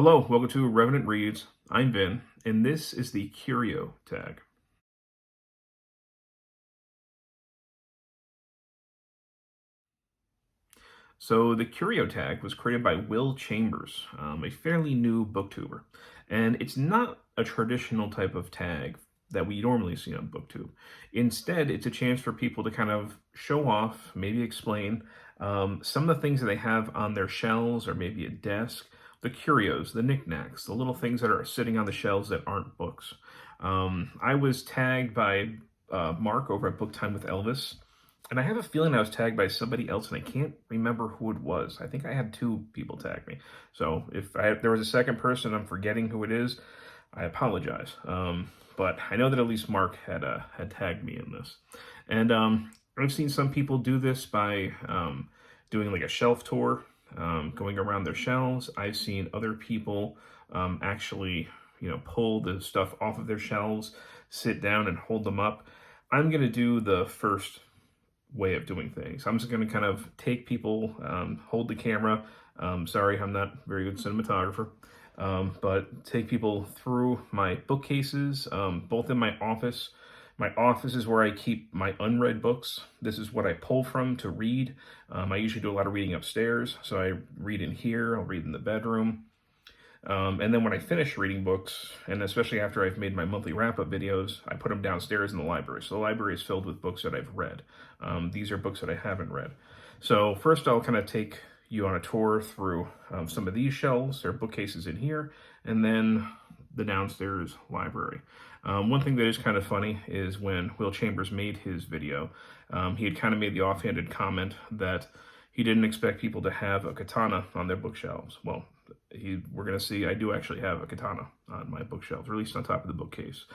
Hello, welcome to Revenant Reads. I'm Vin, and this is the Curio Tag. So the Curio Tag was created by Will Chambers, a fairly new booktuber, and it's not a traditional type of tag that we normally see on booktube. Instead, it's a chance for people to kind of show off, maybe explain some of the things that they have on their shelves or maybe a desk, the curios, the knickknacks, the little things that are sitting on the shelves that aren't books. I was tagged by Mark over at Book Time with Elvis, and I have a feeling I was tagged by somebody else, and I can't remember who it was. I think I had two people tag me. So if there was a second person, I'm forgetting who it is, I apologize. But I know that at least Mark had tagged me in this. And I've seen some people do this by doing like a shelf tour, going around their shelves. I've seen other people actually, pull the stuff off of their shelves, sit down and hold them up. I'm going to do the first way of doing things. I'm just going to kind of take people, hold the camera. Sorry, I'm not a very good cinematographer, but take people through my bookcases, both in my office. My office is where I keep my unread books. This is what I pull from to read. I usually do a lot of reading upstairs, so I read in here, I'll read in the bedroom. And then when I finish reading books, and especially after I've made my monthly wrap-up videos, I put them downstairs in the library. So the library is filled with books that I've read. These are books that I haven't read. So first I'll kind of take you on a tour through some of these shelves. There are bookcases in here, and then the downstairs library. One thing that is kind of funny is when Will Chambers made his video, he had kind of made the offhanded comment that he didn't expect people to have a katana on their bookshelves. Well, we're going to see I do actually have a katana on my bookshelves, or at least on top of the bookcase.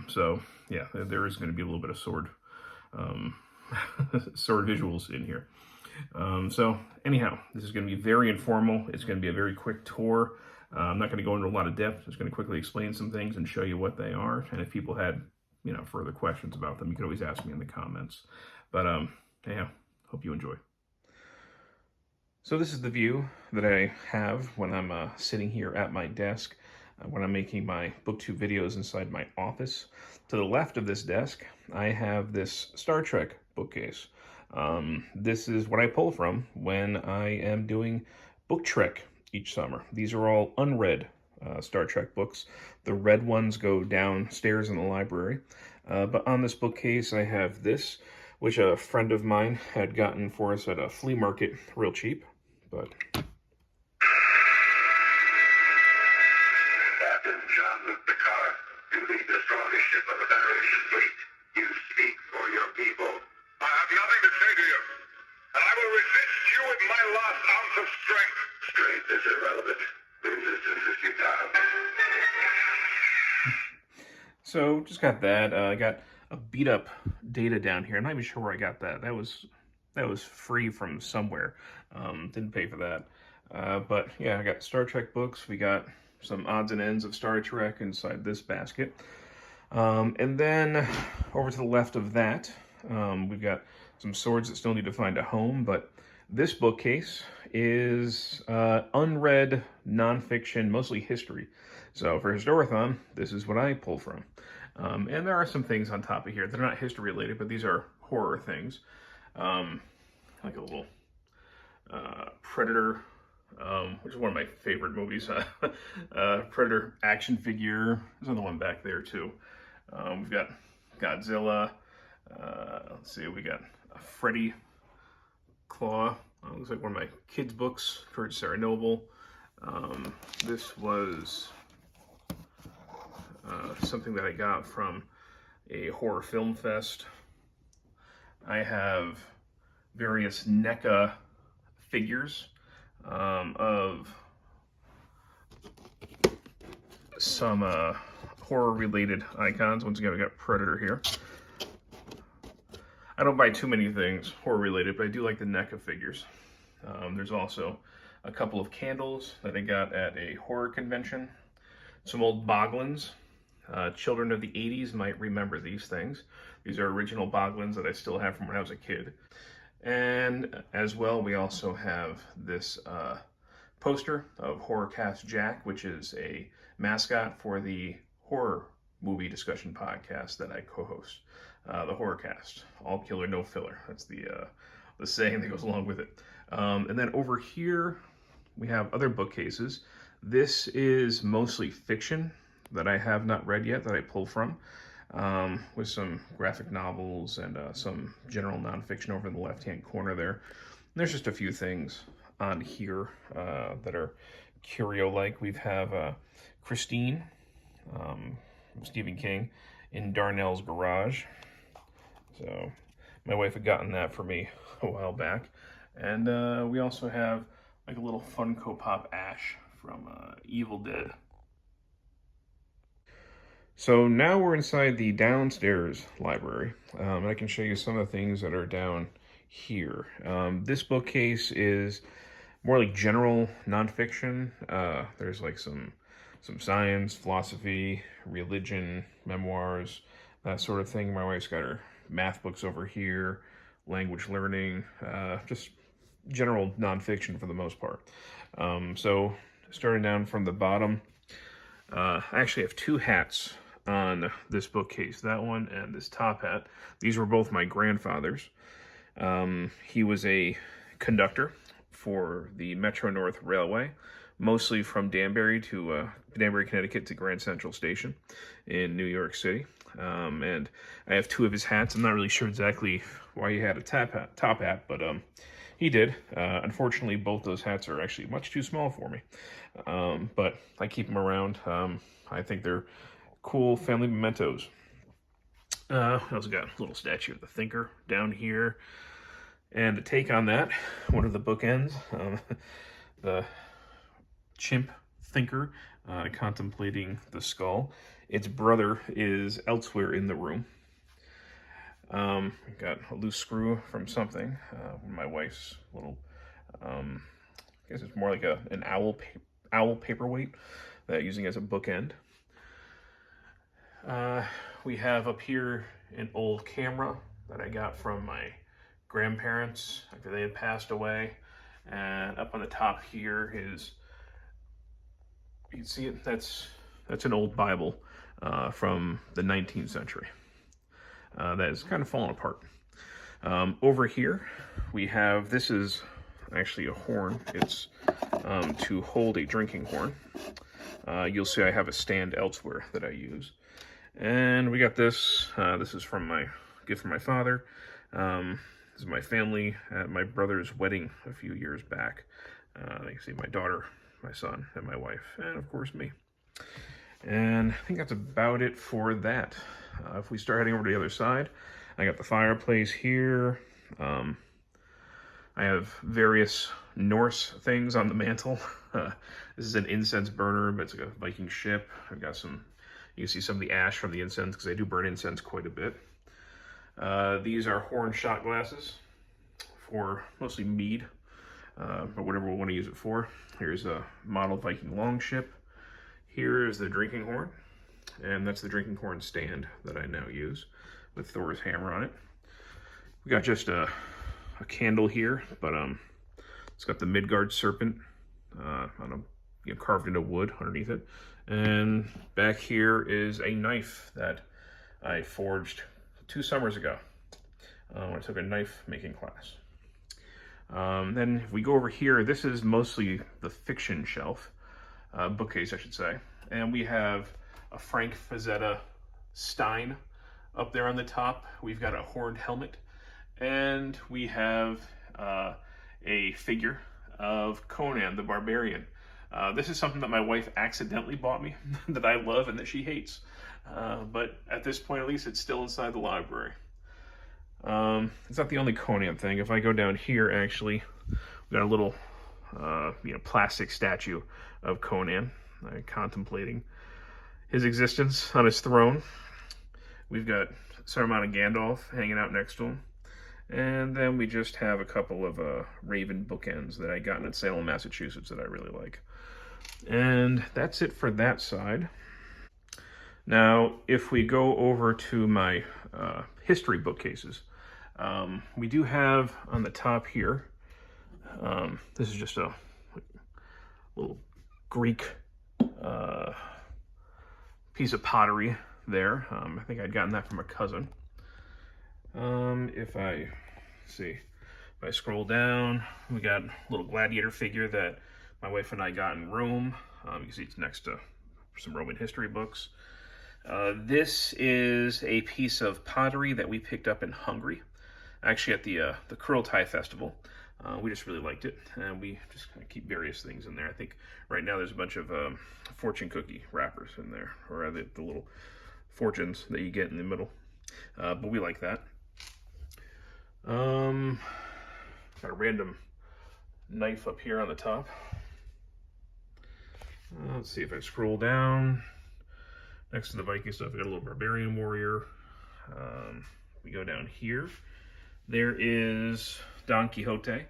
So yeah, there is going to be a little bit of sword sword visuals in here. So anyhow, this is going to be very informal. It's going to be a very quick tour. I'm not going to go into a lot of depth. Just going to quickly explain some things and show you what they are. And if people had, further questions about them, you can always ask me in the comments. But anyhow, hope you enjoy. So this is the view that I have when I'm sitting here at my desk, when I'm making my booktube videos inside my office. To the left of this desk, I have this Star Trek bookcase. This is what I pull from when I am doing Book Trek each summer. These are all unread Star Trek books. The read ones go downstairs in the library. But on this bookcase, I have this, which a friend of mine had gotten for us at a flea market real cheap. But Captain Jean-Luc Picard, you lead the strongest ship of the Federation fleet. You speak for your people. I have nothing to say to you, and I will resist you with my last ounce of strength. Strength is irrelevant. Resistance is futile. So just got that. I got a beat up data down here. I'm not even sure where I got that. That was free from somewhere. Didn't pay for that. But yeah, I got Star Trek books. We got some odds and ends of Star Trek inside this basket. And then over to the left of that, we've got some swords that still need to find a home. But this bookcase is unread nonfiction, mostly history. So for Historathon, this is what I pull from. And there are some things on top of here. They're not history related, but these are horror things. Like a little Predator, which is one of my favorite movies. Predator action figure. There's another one back there too. We've got Godzilla. Let's see, we got a Freddy Claw. Looks like one of my kids' books for Sarah Noble. This was something that I got from a horror film fest. I have various NECA figures of some horror-related icons. Once again, we got Predator here. I don't buy too many things horror-related, but I do like the NECA figures. There's also a couple of candles that I got at a horror convention. Some old Boglins. Children of the 80s might remember these things. These are original Boglins that I still have from when I was a kid. And as well, we also have this poster of HORRORCAST Jack, which is a mascot for the horror movie discussion podcast that I co-host, the HORRORCAST. All killer, no filler. That's the saying that goes along with it. And then over here, we have other bookcases. This is mostly fiction that I have not read yet, that I pull from, with some graphic novels and some general nonfiction over in the left-hand corner there. And there's just a few things on here that are curio-like. We have Christine, Stephen King, in Darnell's Garage. So my wife had gotten that for me a while back. And we also have like a little Funko Pop Ash from Evil Dead. So now we're inside the downstairs library. I can show you some of the things that are down here. This bookcase is more like general nonfiction. There's like some science, philosophy, religion, memoirs, that sort of thing. My wife's got her math books over here, language learning, just general nonfiction for the most part. So starting down from the bottom, I actually have two hats on this bookcase, that one and this top hat. These were both my grandfather's. He was a conductor for the Metro North Railway, mostly from Danbury, Connecticut to Grand Central Station in New York City. And I have two of his hats. I'm not really sure exactly why he had a top hat, but he did. Unfortunately, both those hats are actually much too small for me. But I keep them around. I think they're cool family mementos. I also got a little statue of the Thinker down here. And to take on that, one of the bookends, the chimp Thinker contemplating the skull. Its brother is elsewhere in the room. Got a loose screw from something. My wife's little, I guess it's more like an owl paperweight that I'm using as a bookend. We have up here an old camera that I got from my grandparents after they had passed away. And up on the top here is, you can see it, that's an old Bible from the 19th century. That is kind of fallen apart. Over here, we have, this is actually a horn. It's to hold a drinking horn. You'll see I have a stand elsewhere that I use. And we got this. This is from my gift from my father. This is my family at my brother's wedding a few years back. You can see my daughter, my son, and my wife, and of course me. And I think that's about it for that. If we start heading over to the other side, I got the fireplace here. I have various Norse things on the mantle. This is an incense burner, but it's like a Viking ship. I've got some, you can see some of the ash from the incense because I do burn incense quite a bit. These are horn shot glasses for mostly mead, but whatever we want to use it for. Here's a model Viking longship. Here is the drinking horn, and that's the drinking horn stand that I now use with Thor's hammer on it. We got just a candle here, but it's got the Midgard serpent carved into wood underneath it. And back here is a knife that I forged 2 summers ago when I took a knife making class. Then if we go over here, this is mostly the fiction shelf, bookcase I should say. And we have a Frank Frazetta Stein up there on the top. We've got a horned helmet. And we have a figure of Conan the Barbarian. This is something that my wife accidentally bought me that I love and that she hates. But at this point, at least, it's still inside the library. It's not the only Conan thing. If I go down here, actually, we got a little plastic statue of Conan contemplating his existence on his throne. We've got Saruman and Gandalf hanging out next to him. And then we just have a couple of Raven bookends that I got in Salem, Massachusetts that I really like. And that's it for that side. Now, if we go over to my history bookcases, we do have on the top here, this is just a little Greek piece of pottery there. I think I'd gotten that from a cousin. If I scroll down, we got a little gladiator figure that my wife and I got in Rome. You can see it's next to some Roman history books. This is a piece of pottery that we picked up in Hungary, actually at the Curio Tag festival. We just really liked it, and we just kind of keep various things in there. I think right now there's a bunch of fortune cookie wrappers in there, or the little fortunes that you get in the middle. But we like that. Got a random knife up here on the top. Let's see if I scroll down. Next to the Viking stuff, we got a little barbarian warrior. We go down here. There is Don Quixote.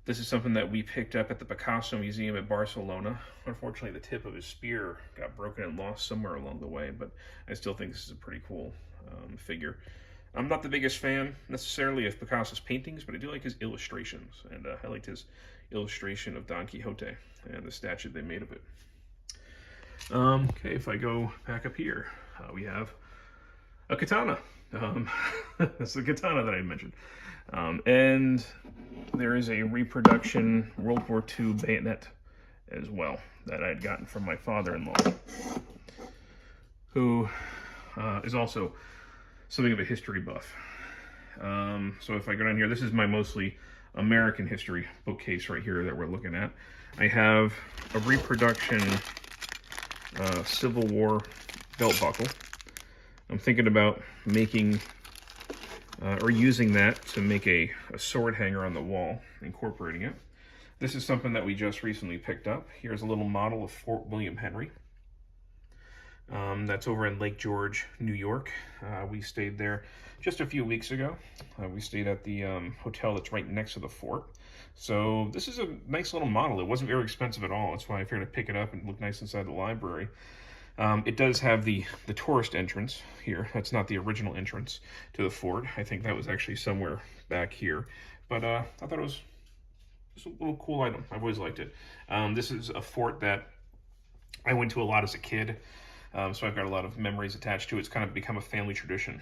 This is something that we picked up at the Picasso Museum at Barcelona. Unfortunately, the tip of his spear got broken and lost somewhere along the way, but I still think this is a pretty cool figure. I'm not the biggest fan necessarily of Picasso's paintings, but I do like his illustrations, and I liked his illustration of Don Quixote and the statue they made of it. Okay, if I go back up here, we have a katana. That's the katana that I mentioned. And there is a reproduction World War II bayonet as well that I'd gotten from my father-in-law, who is also something of a history buff. So if I go down here, this is my mostly American history bookcase right here that we're looking at. I have a reproduction Civil War belt buckle. I'm thinking about making or using that to make a sword hanger on the wall, incorporating it. This is something that we just recently picked up. Here's a little model of Fort William Henry. That's over in Lake George, New York. We stayed there just a few weeks ago. We stayed at the hotel that's right next to the fort. So this is a nice little model. It wasn't very expensive at all. That's why I figured to pick it up and look nice inside the library. It does have the tourist entrance here. That's not the original entrance to the fort. I think that was actually somewhere back here. But I thought it was just a little cool item. I've always liked it. This is a fort that I went to a lot as a kid. So I've got a lot of memories attached to it. It's kind of become a family tradition.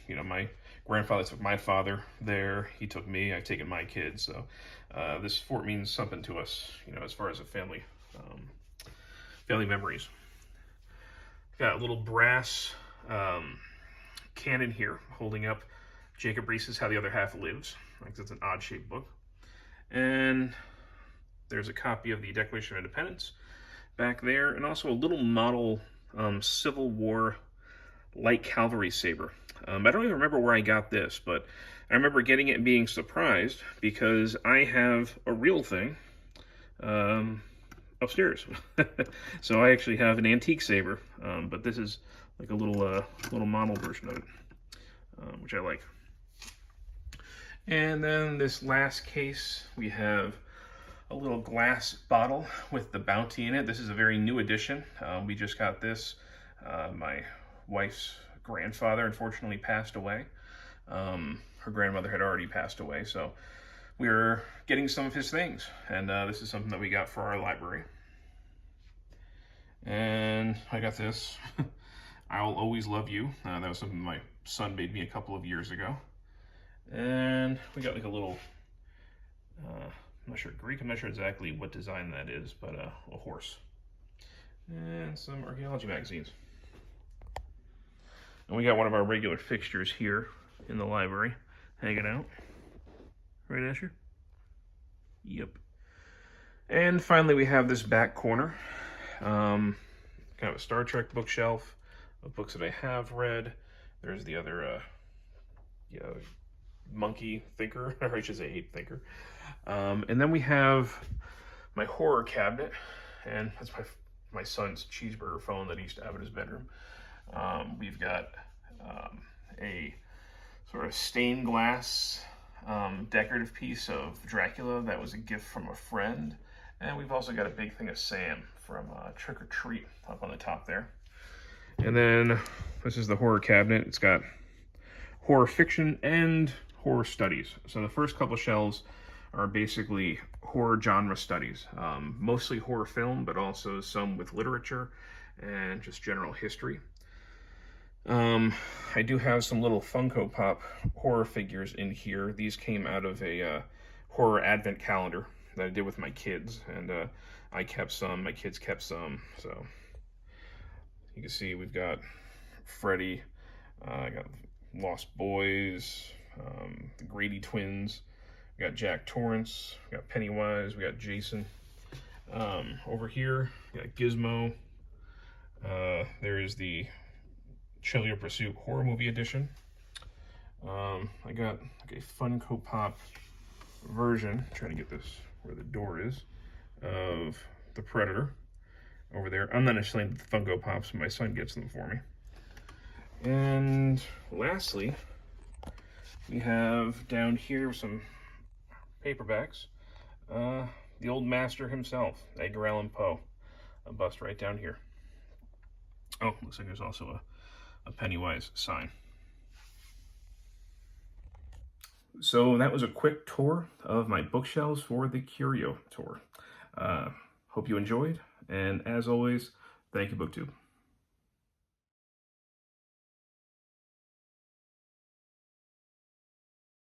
You know, my grandfather took my father there. He took me. I've taken my kids. So this fort means something to us, you know, as far as a family memories. Got a little brass cannon here holding up Jacob Riis's How the Other Half Lives. I think that's an odd-shaped book. And there's a copy of the Declaration of Independence back there, and also a little model Civil War light cavalry saber. I don't even remember where I got this, but I remember getting it and being surprised because I have a real thing upstairs. So I actually have an antique saber, but this is like a little model version of it, which I like. And then this last case, we have a little glass bottle with the bounty in it. This is a very new edition. We just got this. My wife's grandfather unfortunately passed away. Her grandmother had already passed away, so we were getting some of his things, and this is something that we got for our library. And I got this. I'll Always Love You. That was something my son made me a couple of years ago. And we got like a little, I'm not sure Greek, I'm not sure exactly what design that is, but a horse. And some archaeology magazines. And we got one of our regular fixtures here in the library, hanging out. Right, Asher? Yep. And finally, we have this back corner. Kind of a Star Trek bookshelf of books that I have read. There's the other monkey thinker, or I should say ape thinker. And then we have my horror cabinet, and that's my son's cheeseburger phone that he used to have in his bedroom. We've got a sort of stained glass decorative piece of Dracula that was a gift from a friend. And we've also got a big thing of Sam from Trick or Treat up on the top there. And then this is the horror cabinet. It's got horror fiction and horror studies. So the first couple shelves are basically horror genre studies, mostly horror film, but also some with literature and just general history. I do have some little Funko Pop horror figures in here. These came out of a horror advent calendar that I did with my kids, and I kept some, my kids kept some. So you can see we've got Freddy, I got Lost Boys, the Grady twins, we got Jack Torrance, we got Pennywise, we got Jason. Over here, we got Gizmo. There is the Trivial Pursuit Horror Movie Edition. I got like a Funko Pop version, trying to get this where the door is, of the Predator over there. I'm not necessarily into the Funko Pops, my son gets them for me. And lastly, we have down here some paperbacks. The old master himself, Edgar Allan Poe, a bust right down here. Oh, looks like there's also a Pennywise sign. So that was a quick tour of my bookshelves for the Curio tour. Hope you enjoyed, and as always, thank you, BookTube.